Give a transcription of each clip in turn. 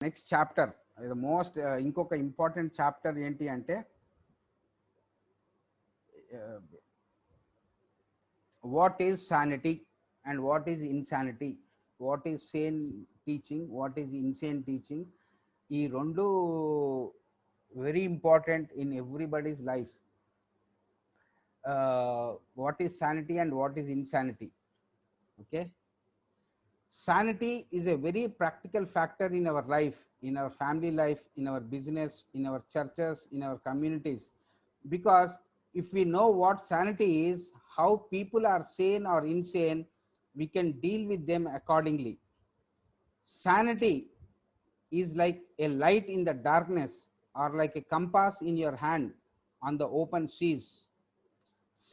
Next chapter most ఇంకొక important chapter ఏంటి అంటే what is sanity and what is insanity, what is sane teaching, what is insane teaching. ఈ రెండు very important in everybody's life. What is sanity and what is insanity. Okay, sanity is a very practical factor in our life, in our family life, in our business, in our churches, in our communities. Because if we know what sanity is, how people are sane or insane, we can deal with them accordingly. Sanity is like a light in the darkness, or like a compass in your hand on the open seas.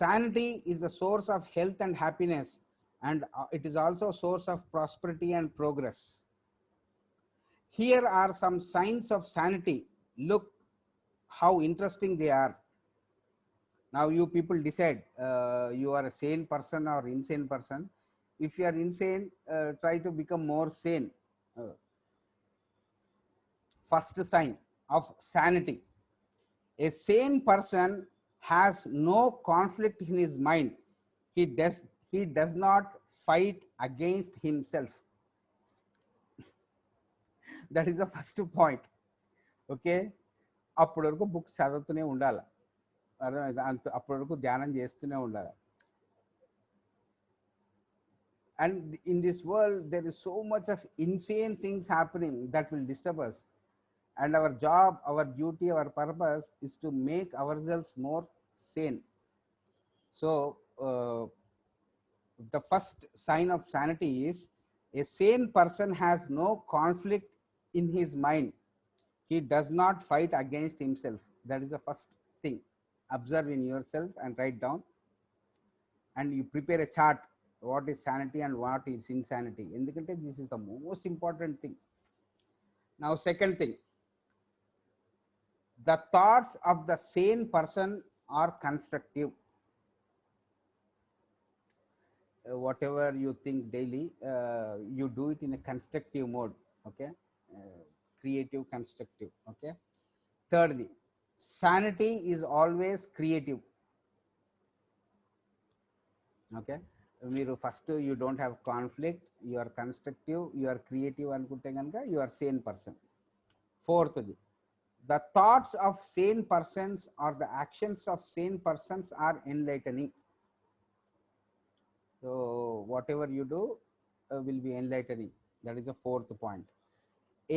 Sanity is the source of health and happiness, and it is also a source of prosperity and progress. Here are some signs of sanity. Look how interesting they are. Now you people decide, you are a sane person or insane person. If you are insane, try to become more sane. First sign of sanity: a sane person has no conflict in his mind. He does not fight against himself. That is the first point. Okay, అప్పటి వరకు books చదువుతూనే ఉండాలి, అప్పటి వరకు ధ్యానం చేస్తూనే ఉండాలి. And in this world there is so much of insane things happening that will disturb us, and our job, our duty, our purpose is to make ourselves more sane. So the first sign of sanity is a sane person has no conflict in his mind. He does not fight against himself. That is the first thing. Observe in yourself and write down, and you prepare a chart what is sanity and what is insanity. Endukante this is the most important thing. Now second thing, the thoughts of the sane person are constructive. Whatever you think daily, you do it in a constructive mode. Okay, creative, constructive. Okay. Thirdly, sanity is always creative. Okay, మీరు first you don't have conflict, you are constructive, you are creative అనుకుంటే కనుక you are sane person. ఫోర్త్ది, the thoughts of sane persons or the actions of sane persons are enlightening. So whatever you do will be enlightening. That is the fourth point.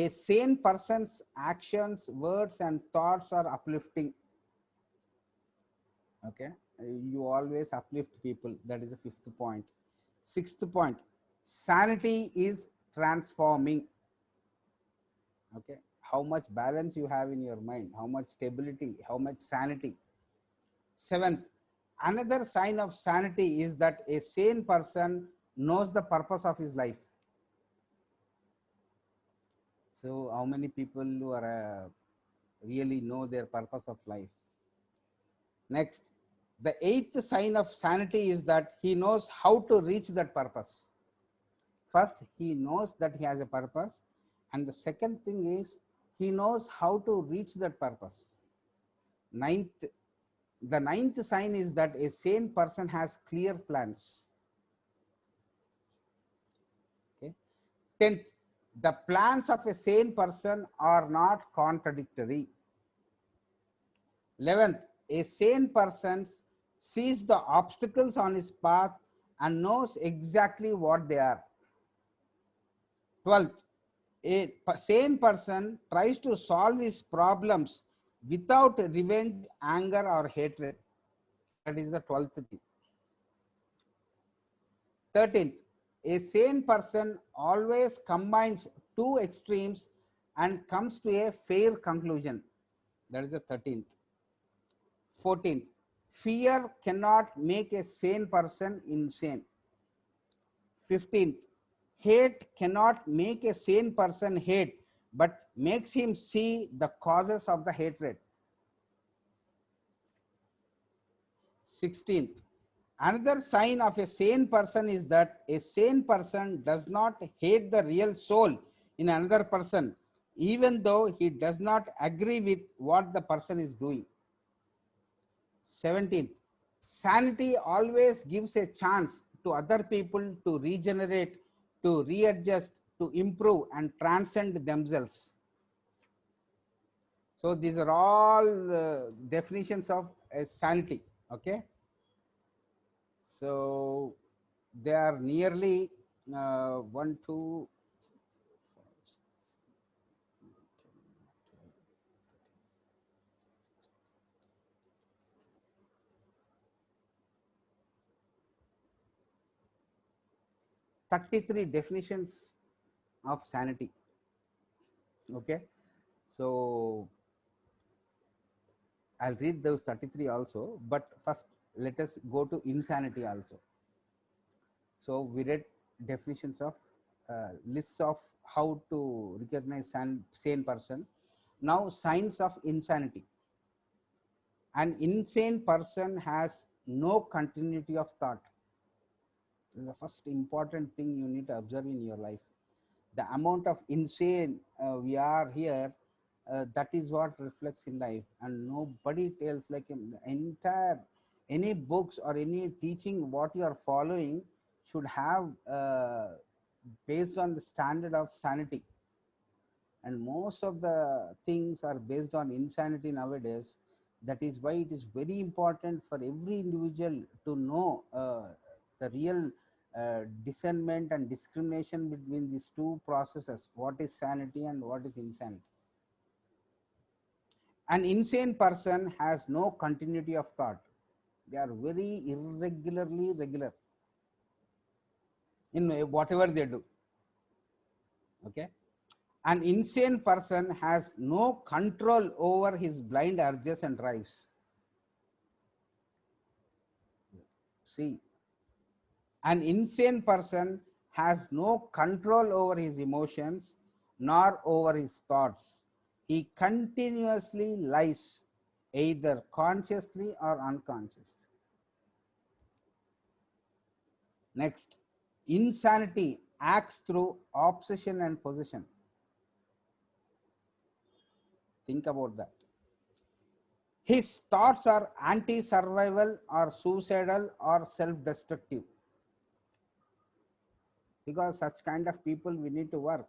A sane person's actions, words and thoughts are uplifting. Okay, you always uplift people. That is the fifth point. Sixth point, sanity is transforming. Okay, how much balance you have in your mind, how much stability, how much sanity. Seventh, another sign of sanity is that a sane person knows the purpose of his life. So how many people who are really know their purpose of life? Next, the eighth sign of sanity is that he knows how to reach that purpose. First, he knows that he has a purpose, and the second thing is he knows how to reach that purpose. The ninth sign is that a sane person has clear plans. Okay. 10th, the plans of a sane person are not contradictory. 11th, a sane person sees the obstacles on his path and knows exactly what they are. 12th, a sane person tries to solve his problems without revenge, anger or hatred. That is the 12th thing. 13th, a sane person always combines two extremes and comes to a fair conclusion. That is the 13th. 14th, fear cannot make a sane person insane. 15th, hate cannot make a sane person hate, but makes him see the causes of the hatred. 16th, another sign of a sane person is that a sane person does not hate the real soul in another person, even though he does not agree with what the person is doing. 17th, sanity always gives a chance to other people to regenerate, to readjust, to improve and transcend themselves. So these are all definitions of sanity. Okay. So they are nearly 1, 2, 33 definitions of sanity. Okay. So I'll read those 33 also, but first let us go to insanity also. So we read definitions of lists of how to recognize sane person. Now signs of insanity. An insane person has no continuity of thought. This is the first important thing you need to observe in your life. The amount of insane we are here, that is what reflects in life, and nobody tells like entire any books or any teaching what you are following should have based on the standard of sanity, and most of the things are based on insanity nowadays. That is why it is very important for every individual to know the real discernment and discrimination between these two processes, what is sanity and what is insanity. An insane person has no continuity of thought. They are very irregularly regular in whatever they do. Okay. An insane person has no control over his blind urges and drives. See, an insane person has no control over his emotions nor over his thoughts. He continuously lies, either consciously or unconsciously. Next, insanity acts through obsession and possession. Think about that. His thoughts are anti-survival or suicidal or self-destructive. Because such kind of people we need to work.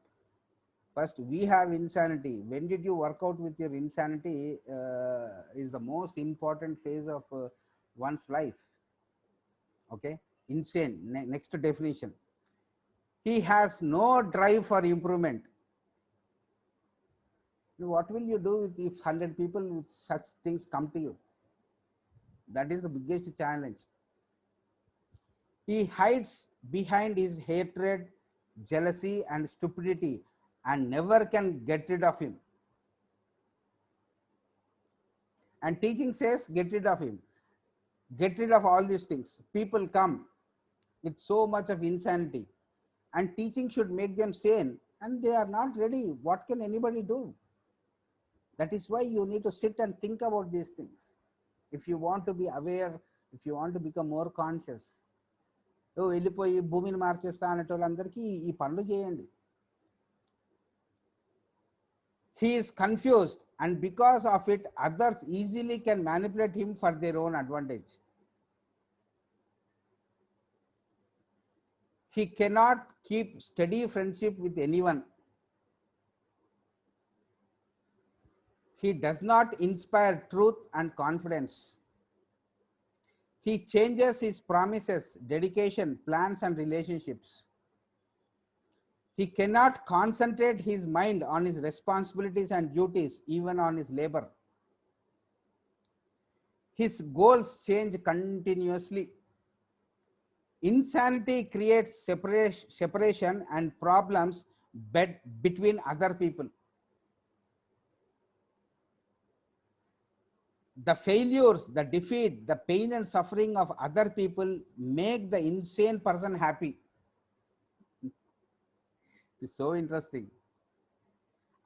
First, we have insanity. When did you work out with your insanity is the most important phase of one's life. Okay, insane. Next definition. He has no drive for improvement. What will you do if 100 people with such things come to you? That is the biggest challenge. He hides behind his hatred, jealousy, and stupidity and never can get rid of him. And teaching says, get rid of him. Get rid of all these things. People come with so much of insanity, and teaching should make them sane, and they are not ready. What can anybody do? That is why you need to sit and think about these things. If you want to be aware, if you want to become more conscious, వెళ్ళిపోయి భూమిని మార్చేస్తా అనేటోళ్ళందరికీ ఈ పనులు చేయండి. He is confused, and because of it others easily can manipulate him for their own advantage. He cannot keep steady friendship with anyone. He does not inspire truth and confidence. He changes his promises, dedication, plans, and relationships. He cannot concentrate his mind on his responsibilities and duties, even on his labor. His goals change continuously. Insanity creates separation and problems between other people. The failures, the defeat, the pain and suffering of other people make the insane person happy. It's so interesting.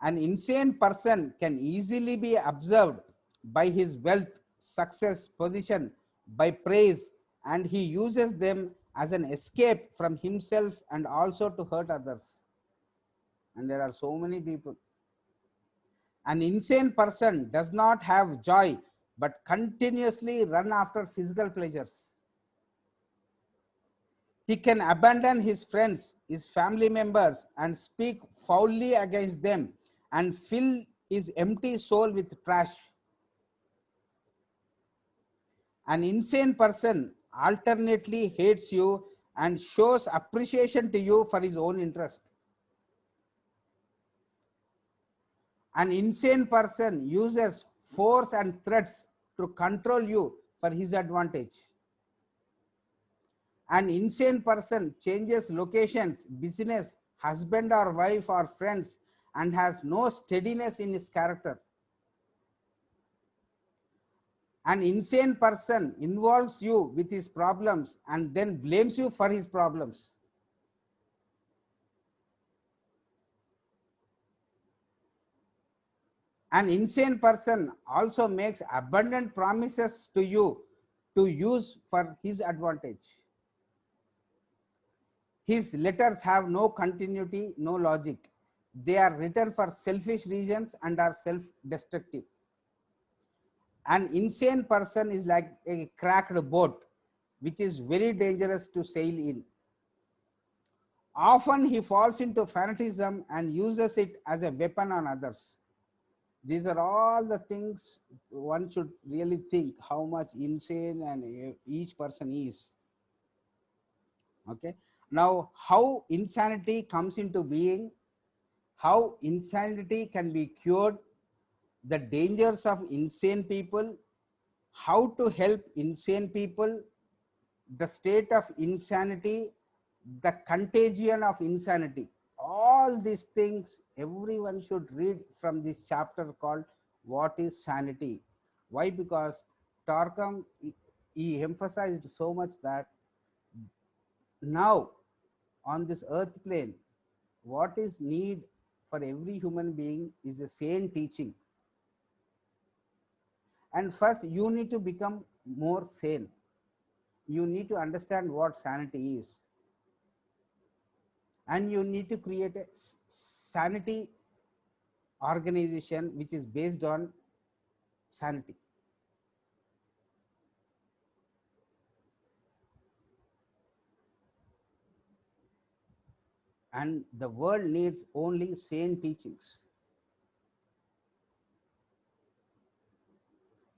An insane person can easily be observed by his wealth, success, position, by praise, and he uses them as an escape from himself and also to hurt others. And there are so many people. An insane person does not have joy but continuously run after physical pleasures. He can abandon his friends, his family members, and speak foully against them and fill his empty soul with trash. An insane person alternately hates you and shows appreciation to you for his own interest. An insane person uses force and threats to control you for his advantage. An insane person changes locations, business, husband or wife or friends, and has no steadiness in his character. An insane person involves you with his problems and then blames you for his problems. An insane person also makes abundant promises to you to use for his advantage. His letters have no continuity, no logic. They are written for selfish reasons and are self-destructive. An insane person is like a cracked boat, which is very dangerous to sail in. Often he falls into fanaticism and uses it as a weapon on others. These are all the things one should really think how much insane and each person is. Okay. Now, how insanity comes into being, how insanity can be cured, the dangers of insane people, how to help insane people, the state of insanity, the contagion of insanity. All these things everyone should read from this chapter called What is Sanity? Why? Because Tarkam, he emphasized so much that now on this earth plane, what is need for every human being is a sane teaching. And first, you need to become more sane. You need to understand what sanity is. And you need to create a sanity organization which is based on sanity. And the world needs only sane teachings.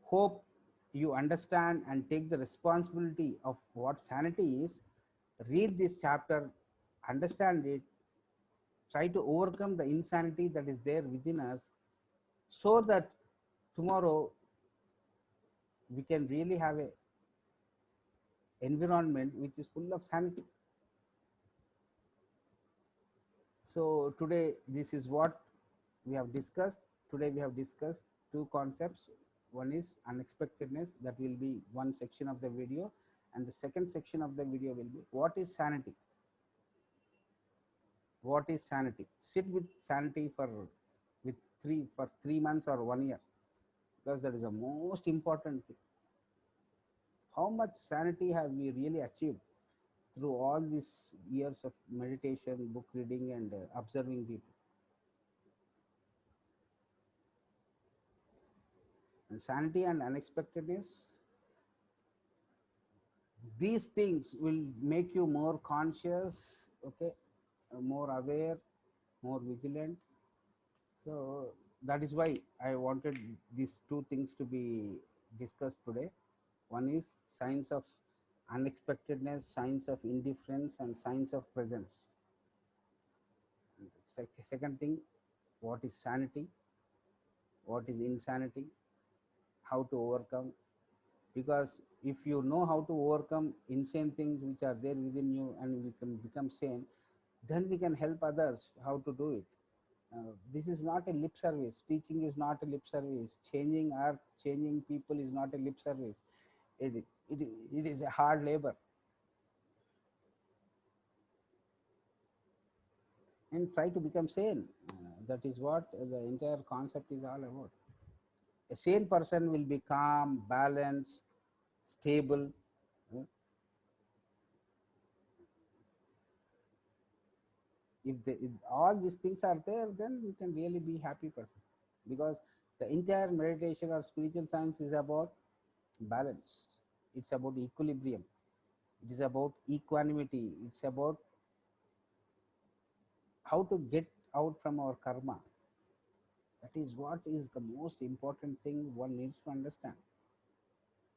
Hope you understand and take the responsibility of what sanity is. Read this chapter, understand it, try to overcome the insanity that is there within us, so that tomorrow we can really have a environment which is full of sanity. So today this is what we have discussed. Today we have discussed two concepts. One is unexpectedness, that will be one section of the video, and the second section of the video will be what is sanity. What is sanity? Sit with sanity for 3 months or 1 year, because that is the most important thing. How much sanity have we really achieved through all these years of meditation, book reading, and observing people? And sanity and unexpectedness, these things will make you more conscious, okay, more aware, more vigilant. So that is why I wanted these two things to be discussed today. One is signs of unexpectedness, signs of indifference, and signs of presence. Second thing, what is sanity, what is insanity, how to overcome. Because if you know how to overcome insane things which are there within you and we can become sane, then we can help others how to do it. This is not a lip service. Teaching is not a lip service. Changing earth, changing people is not a lip service. It is a hard labor. And try to become sane. That is what the entire concept is all about. A sane person will be calm, balanced, stable. uh, if all these things are there, then you can really be happy person. because the entire meditation or spiritual science is about balance. It's about equilibrium. It is about equanimity. It's about how to get out from our karma. That is what is the most important thing one needs to understand.